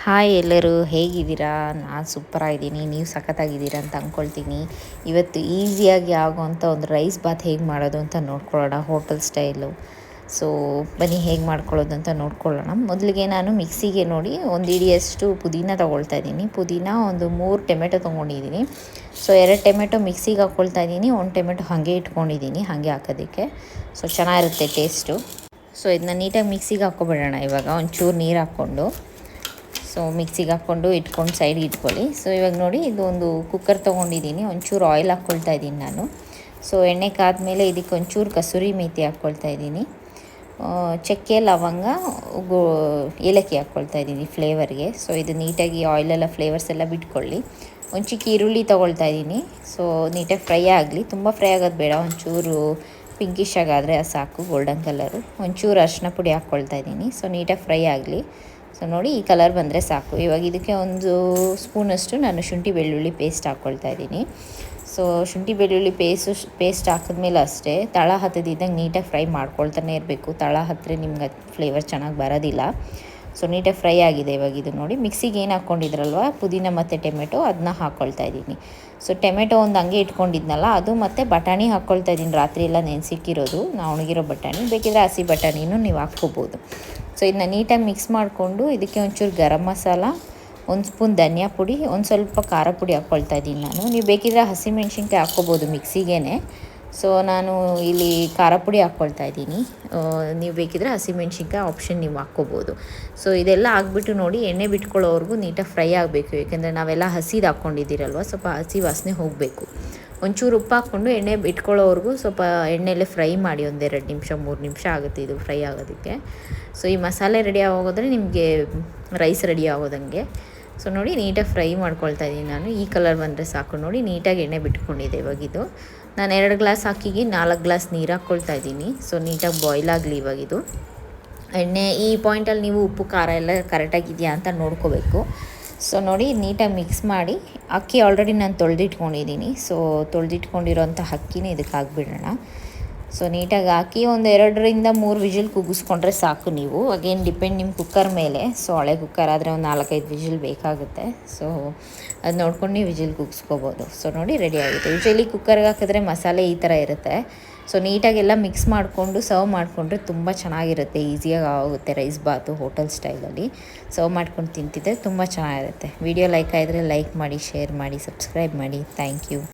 Hi ಎಲ್ಲರೂ ಹೇಗಿದ್ದೀರಾ? ನಾನು ಸೂಪರಾಗಿದ್ದೀನಿ. ನೀವು ಸಖತ್ತಾಗಿದ್ದೀರಾ ಅಂತ ಅಂದ್ಕೊಳ್ತೀನಿ. ಇವತ್ತು ಈಸಿಯಾಗಿ ಆಗೋವಂಥ ಒಂದು ರೈಸ್ ಬಾತ್ ಹೇಗೆ ಮಾಡೋದು ಅಂತ ನೋಡ್ಕೊಳ್ಳೋಣ, ಹೋಟೆಲ್ ಸ್ಟೈಲು. ಸೊ ಬನ್ನಿ ಹೇಗೆ ಮಾಡ್ಕೊಳ್ಳೋದು ಅಂತ ನೋಡ್ಕೊಳ್ಳೋಣ. ಮೊದಲಿಗೆ ನಾನು ಮಿಕ್ಸಿಗೆ ನೋಡಿ ಒಂದು ಹಿಡಿಯಷ್ಟು ಪುದೀನ ತೊಗೊಳ್ತಾ ಇದ್ದೀನಿ. ಪುದೀನ ಒಂದು 3 ಟೊಮೆಟೊ ತೊಗೊಂಡಿದ್ದೀನಿ. ಸೊ 2 ಟೊಮೆಟೊ ಮಿಕ್ಸಿಗೆ ಹಾಕ್ಕೊಳ್ತಾ ಇದ್ದೀನಿ, 1 ಟೊಮೆಟೊ ಹಾಗೆ ಇಟ್ಕೊಂಡಿದ್ದೀನಿ, ಹಾಗೆ ಹಾಕೋದಕ್ಕೆ. ಸೊ ಚೆನ್ನಾಗಿರುತ್ತೆ ಟೇಸ್ಟು. ಸೊ ಇದನ್ನ ನೀಟಾಗಿ ಮಿಕ್ಸಿಗೆ ಹಾಕ್ಕೊಬಿಡೋಣ. ಇವಾಗ ಒಂಚೂರು ನೀರು ಹಾಕ್ಕೊಂಡು ಮಿಕ್ಸಿಗೆ ಹಾಕ್ಕೊಂಡು ಇಟ್ಕೊಂಡು ಸೈಡ್ಗೆ ಇಟ್ಕೊಳ್ಳಿ. ಸೊ ಇವಾಗ ನೋಡಿ, ಇದು ಒಂದು ಕುಕ್ಕರ್ ತೊಗೊಂಡಿದ್ದೀನಿ. ಒಂಚೂರು ಆಯಿಲ್ ಹಾಕ್ಕೊಳ್ತಾ ಇದ್ದೀನಿ ನಾನು. ಸೊ ಎಣ್ಣೆ ಕಾದ್ಮೇಲೆ ಇದಕ್ಕೆ ಒಂಚೂರು ಕಸೂರಿ ಮೇಥಿ ಹಾಕ್ಕೊಳ್ತಾ ಇದ್ದೀನಿ, ಚಕ್ಕೆ, ಲವಂಗ, ಏಲಕ್ಕಿ ಹಾಕ್ಕೊಳ್ತಾ ಇದ್ದೀನಿ ಫ್ಲೇವರ್ಗೆ. ಸೊ ಇದು ನೀಟಾಗಿ ಆಯಿಲೆಲ್ಲ ಫ್ಲೇವರ್ಸ್ ಎಲ್ಲ ಬಿಟ್ಕೊಳ್ಳಿ. ಒಂದು ಚಿಕ್ಕ ಈರುಳ್ಳಿ ತೊಗೊಳ್ತಾ ಇದ್ದೀನಿ. ಸೊ ನೀಟಾಗಿ ಫ್ರೈ ಆಗಲಿ, ತುಂಬ ಫ್ರೈ ಆಗೋದು ಬೇಡ, ಒಂಚೂರು ಪಿಂಕಿಶ್ ಆಗಾದರೆ ಅದು ಸಾಕು, ಗೋಲ್ಡನ್ ಕಲರು. ಒಂಚೂರು ಅರಿಶಿನ ಪುಡಿ ಹಾಕ್ಕೊಳ್ತಾ ಇದ್ದೀನಿ. ಸೊ ನೀಟಾಗಿ ಫ್ರೈ ಆಗಲಿ. ಸೊ ನೋಡಿ, ಈ ಕಲರ್ ಬಂದರೆ ಸಾಕು. ಇವಾಗ ಇದಕ್ಕೆ ಒಂದು ಸ್ಪೂನಷ್ಟು ನಾನು ಶುಂಠಿ ಬೆಳ್ಳುಳ್ಳಿ ಪೇಸ್ಟ್ ಹಾಕ್ಕೊಳ್ತಾ ಇದ್ದೀನಿ. ಸೊ ಶುಂಠಿ ಬೆಳ್ಳುಳ್ಳಿ ಪೇಸ್ಟ್ ಹಾಕಿದ್ಮೇಲೆ ಅಷ್ಟೇ, ತಳ ಹತ್ತದಿದ್ದಂಗೆ ನೀಟಾಗಿ ಫ್ರೈ ಮಾಡ್ಕೊಳ್ತಾನೆ ಇರಬೇಕು. ತಳ ಹತ್ತಿರ ನಿಮ್ಗೆ ಫ್ಲೇವರ್ ಚೆನ್ನಾಗಿ ಬರೋದಿಲ್ಲ. ಸೊ ನೀಟಾಗಿ ಫ್ರೈ ಆಗಿದೆ. ಇವಾಗ ಇದು ನೋಡಿ, ಮಿಕ್ಸಿಗೆ ಏನು ಹಾಕ್ಕೊಂಡಿದ್ರಲ್ವ ಪುದೀನ ಮತ್ತು ಟೊಮೆಟೊ, ಅದನ್ನ ಹಾಕ್ಕೊಳ್ತಾ ಇದ್ದೀನಿ. ಸೊ ಟೊಮೆಟೊ ಒಂದು ಹಂಗೆ ಇಟ್ಕೊಂಡಿದ್ನಲ್ಲ, ಅದು ಮತ್ತು ಬಟಾಣಿ ಹಾಕ್ಕೊಳ್ತಾ ಇದ್ದೀನಿ. ರಾತ್ರಿ ಎಲ್ಲ ನೆನೆಸಿಕ್ಕಿರೋದು, ನಾವು ಒಣಗಿರೋ ಬಟಾಣಿ, ಬೇಕಿದ್ರೆ ಹಸಿ ಬಟಾಣಿನೂ ನೀವು ಹಾಕ್ಕೋಬೋದು. ಸೊ ಇದನ್ನ ನೀಟಾಗಿ ಮಿಕ್ಸ್ ಮಾಡಿಕೊಂಡು ಇದಕ್ಕೆ ಒಂಚೂರು ಗರಂ ಮಸಾಲ, 1 ಸ್ಪೂನ್ ಧನಿಯಾ ಪುಡಿ, ಒಂದು ಸ್ವಲ್ಪ ಖಾರ ಪುಡಿ ಹಾಕ್ಕೊಳ್ತಾ ಇದ್ದೀನಿ ನಾನು. ನೀವು ಬೇಕಿದ್ರೆ ಹಸಿಮೆಣ್ಸಿನ್ಕಾಯಿ ಹಾಕ್ಕೋಬೋದು ಮಿಕ್ಸಿಗೇ. ಸೊ ನಾನು ಇಲ್ಲಿ ಖಾರ ಪುಡಿ ಹಾಕ್ಕೊಳ್ತಾ ಇದ್ದೀನಿ. ನೀವು ಬೇಕಿದ್ರೆ ಹಸಿಮೆಣ್ಸಿನ್ಕಾಯಿ ಆಪ್ಷನ್ ನೀವು ಹಾಕ್ಕೋಬೋದು. ಸೊ ಇದೆಲ್ಲ ಹಾಕ್ಬಿಟ್ಟು ನೋಡಿ, ಎಣ್ಣೆ ಬಿಟ್ಕೊಳ್ಳೋವರೆಗೂ ನೀಟಾಗಿ ಫ್ರೈ ಆಗಬೇಕು. ಏಕೆಂದರೆ ನಾವೆಲ್ಲ ಹಸಿದು ಹಾಕ್ಕೊಂಡಿದ್ದೀರಲ್ವ, ಸ್ವಲ್ಪ ಹಸಿ ವಾಸನೆ ಹೋಗಬೇಕು. ಒಂಚೂರು ಉಪ್ಪು ಹಾಕ್ಕೊಂಡು ಎಣ್ಣೆ ಬಿಟ್ಕೊಳ್ಳೋವರೆಗೂ ಸ್ವಲ್ಪ ಎಣ್ಣೆಯಲ್ಲೇ ಫ್ರೈ ಮಾಡಿ. 1-2 ನಿಮಿಷ 3 ನಿಮಿಷ ಆಗುತ್ತೆ ಇದು ಫ್ರೈ ಆಗೋದಕ್ಕೆ. ಸೊ ಈ ಮಸಾಲೆ ರೆಡಿ ಆಗೋದ್ರೆ ನಿಮಗೆ ರೈಸ್ ರೆಡಿ ಆಗೋದಂಗೆ. ಸೊ ನೋಡಿ, ನೀಟಾಗಿ ಫ್ರೈ ಮಾಡ್ಕೊಳ್ತಾ ಇದ್ದೀನಿ ನಾನು. ಈ ಕಲರ್ ಬಂದರೆ ಸಾಕು. ನೋಡಿ, ನೀಟಾಗಿ ಎಣ್ಣೆ ಬಿಟ್ಕೊಂಡಿದೆ. ಇವಾಗಿದು ನಾನು 2 ಗ್ಲಾಸ್ ಹಾಕಿಗೆ 4 ಗ್ಲಾಸ್ ನೀರು ಹಾಕ್ಕೊಳ್ತಾ ಇದ್ದೀನಿ. ಸೊ ನೀಟಾಗಿ ಬಾಯ್ಲ್ ಆಗಲಿ ಇವಾಗಿದು ಎಣ್ಣೆ. ಈ ಪಾಯಿಂಟಲ್ಲಿ ನೀವು ಉಪ್ಪು ಖಾರ ಎಲ್ಲ ಕರೆಕ್ಟಾಗಿದೆಯಾ ಅಂತ ನೋಡ್ಕೋಬೇಕು. ಸೊ ನೋಡಿ, ನೀಟಾಗಿ ಮಿಕ್ಸ್ ಮಾಡಿ. ಅಕ್ಕಿ ಆಲ್ರೆಡಿ ನಾನು ತೊಳೆದಿಟ್ಕೊಂಡಿದ್ದೀನಿ. ಸೊ ತೊಳೆದಿಟ್ಕೊಂಡಿರೋಂಥ ಅಕ್ಕಿನೇ ಇದಕ್ಕೆ ಹಾಕ್ಬಿಡೋಣ. ಸೊ ನೀಟಾಗಿ ಹಾಕಿ ಒಂದು 2-3 ವಿಜಿಲ್ ಕೂಗಿಸ್ಕೊಂಡ್ರೆ ಸಾಕು. ನೀವು ಅಗೇನ್ ಡಿಪೆಂಡ್ ನಿಮ್ಮ ಕುಕ್ಕರ್ ಮೇಲೆ. ಸೊ ಹಳೆ ಕುಕ್ಕರ್ ಆದರೆ ಒಂದು 4-5 ವಿಜಿಲ್ ಬೇಕಾಗುತ್ತೆ. ಸೊ ಅದು ನೋಡ್ಕೊಂಡು ನೀವು ವಿಜಿಲ್ ಕೂಗಿಸ್ಕೋಬೋದು. ಸೊ ನೋಡಿ, ರೆಡಿ ಆಗುತ್ತೆ. ಯೂಶಲಿ ಕುಕ್ಕರ್ಗೆ ಹಾಕಿದ್ರೆ ಮಸಾಲೆ ಈ ಥರ ಇರುತ್ತೆ. ಸೊ ನೀಟಾಗೆಲ್ಲ ಮಿಕ್ಸ್ ಮಾಡಿಕೊಂಡು ಸರ್ವ್ ಮಾಡಿಕೊಂಡ್ರೆ ತುಂಬ ಚೆನ್ನಾಗಿರುತ್ತೆ. ಈಸಿಯಾಗಿ ಆಗುತ್ತೆ ರೈಸ್ ಬಾತು ಹೋಟೆಲ್ ಸ್ಟೈಲಲ್ಲಿ. ಸರ್ವ್ ಮಾಡ್ಕೊಂಡು ತಿಂತಿದ್ದರೆ ತುಂಬ ಚೆನ್ನಾಗಿರುತ್ತೆ. ವಿಡಿಯೋ ಲೈಕ್ ಆಗಿದ್ರೆ ಲೈಕ್ ಮಾಡಿ, ಶೇರ್ ಮಾಡಿ, ಸಬ್ಸ್ಕ್ರೈಬ್ ಮಾಡಿ. Thank you.